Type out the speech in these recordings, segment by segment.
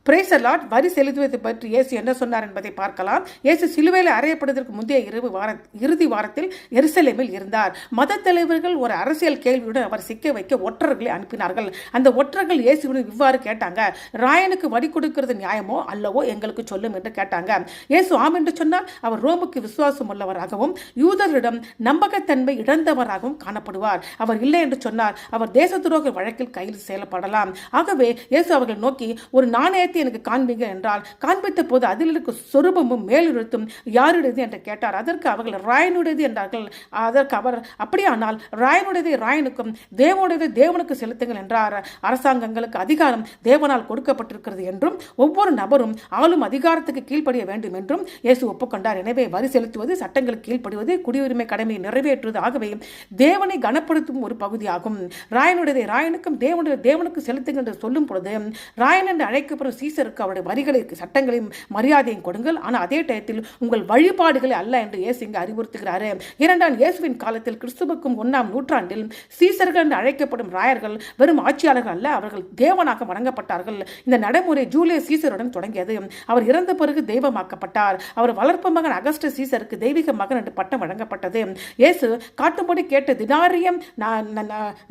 Praise the Lord. வரி செலுத்துவதை பற்றி இயேசு என்ன சொன்னார் என்பதை பார்க்கலாம். இயேசு சிலுவையில் அறையப்படுவதற்கு முந்தைய இறுதி வாரத்தில் எருசலேமில் இருந்தார். மத தலைவர்கள் ஒரு அரசியல் கேள்வியுடன் அவர் சிக்க வைக்க ஒற்றர்களை அனுப்பினார்கள். அந்த ஒற்றர்கள் இயேசுவிடம் இவ்வாறு கேட்டாங்க, ராயனுக்கு வரி கொடுக்கிறது நியாயமோ அல்லவோ எங்களுக்கு சொல்லும் என்று கேட்டாங்க. இயேசு ஆம் என்று சொன்னால் அவர் ரோமுக்கு விசுவாசம் உள்ளவராகவும் யூதர்களிடம் நம்பகத்தன்மை இழந்தவராகவும் காணப்படுவார். அவர் இல்லை என்று சொன்னார் அவர் தேச துரோக வழக்கில் கைது செய்யப்படலாம். ஆகவே இயேசு அவர்கள் நோக்கி ஒரு நாணயத்தை எனக்கு காண்பீங்க என்றால் காண்பித்த போது அதில் இருக்கும் சொரூபமும் மேலெழுத்தும் யாருடையது என்று கேட்டார். அதற்கு அவர்கள் ராயனுடையது என்றார்கள். அதற்கு அவர் அப்படியானால் ராயனுடையதை ராயனுக்கும் தேவனுடையதை தேவனுக்கு செலுத்துங்கள் என்றார். அரசாங்கங்களுக்கு அதிகாரம் தேவனால் கொடுக்கப்பட்டிருக்கிறது என்றும் ஒவ்வொரு நபரும் ஆளும் அதிகாரத்துக்கு கீழ்ப்படிய வேண்டும் என்றும் இயேசு ஒப்புக்கொண்டார். எனவே வரி செலுத்துவது, சட்டங்களுக்கு கீழ்ப்படுவது, குடியுரிமை கடமையை நிறைவேற்றுவது ஆகவே தேவனை கனப்படுத்தும் ஒரு பகுதியாகும். ராயனுடையதை ராயனுக்கும் தேவனுடைய தேவனுக்கு செலுத்துங்கள் என்று சொல்லும் பொழுது ராயன் என்று அழைக்கப்படும் சீசருக்கு அவருடைய வரிகளுக்கு சட்டங்களையும் மரியாதையும் கொடுங்கள், ஆனால் அதே டயத்தில் உங்கள் வழிபாடுகளை அல்ல என்று இயேசு இங்கு அறிவுறுத்துகிறார். இரண்டாம் இயேசுவின் காலத்தில் கிறிஸ்துவுக்கும் 1ஆம் நூற்றாண்டில் சீசர்கள் என்று அழைக்கப்படும் ராயர்கள் வெறும் ஆட்சியாளர்கள் அல்ல, அவர்கள் தேவனாக வணங்கப்பட்டார்கள். இந்த நடைமுறை ஜூலியஸ் சீசருடன் தொடங்கியது. அவர் இறந்த பிறகு தெய்வமாக்கப்பட்டார். அவர் வளர்ப்பு மகன் அகஸ்டஸ் சீசருக்கு தெய்வீக மகன் என்று பட்டம் வழங்கப்பட்டது. இயேசு காட்டும்படி கேட்ட தினாரியம்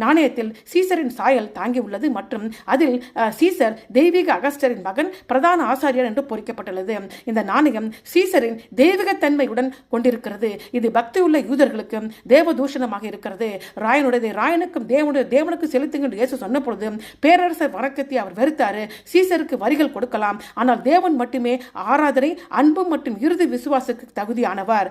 நாணயத்தில் சீசரின் சாயல் தாங்கி உள்ளது மற்றும் அதில் சீசர் தெய்வீக அகஸ்டரின் மகன் பிரதான ஆசாரியர் என்று பொறிக்கப்பட்டுள்ளது. இந்த நாணயம் சீசரின் தெய்வீகத்தன்மையுடன் கொண்டிருக்கிறது. இது பக்தியுள்ள யூதர்களுக்கு தேவதூஷணமாக இருக்கிறது. ராயனுடையதை ராயனுக்கும் தேவனுக்கு செலுத்துங்கள் என்று இயேசு சொன்ன பொழுது பேரரசர் வணக்கத்தை அவர் வெறுத்தார். சீசருக்கு வரிகள் கொடுக்கலாம், ஆனால் தேவன் மட்டுமே ஆராதனை, அன்பு மற்றும் இறுதி விசுவாசத்துக்கு தகுதியானவர்.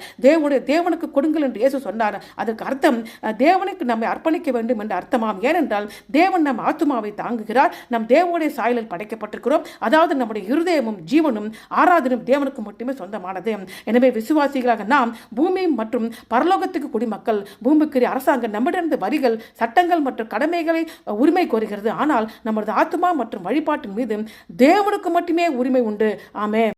தேவனுக்கு கொடுங்கள் என்று இயேசு சொன்னார். அதற்கு அர்த்தம் தேவனுக்கு நம்மை அர்ப்பணிக்க வேண்டும் என்று அர்த்தமாம். ஏனென்றால் தேவன் நம் ஆத்துமாவை தாங்குகிறார். நம் தேவனுடைய சாயலில் படைக்கப்பட்டிருக்கிறோம். அதாவது நம்முடைய இருதயமும் ஜீவனும் ஆராதனும் தேவனுக்கு மட்டுமே சொந்தமானது. எனவே விசுவாசிகளாக நாம் பூமி மற்றும் பரலோகத்துக்கு குடிமக்கள். பூமிக்குரிய அரசாங்கம் நம்மிடமிருந்து வரிகள், சட்டங்கள் மற்றும் கடமைகளை உரிமை கோருகிறது. ஆனால் நமது ஆத்துமா மற்றும் வழிபாட்டின் மீது தேவனுக்கு மட்டுமே உரிமை உண்டு. ஆமென்.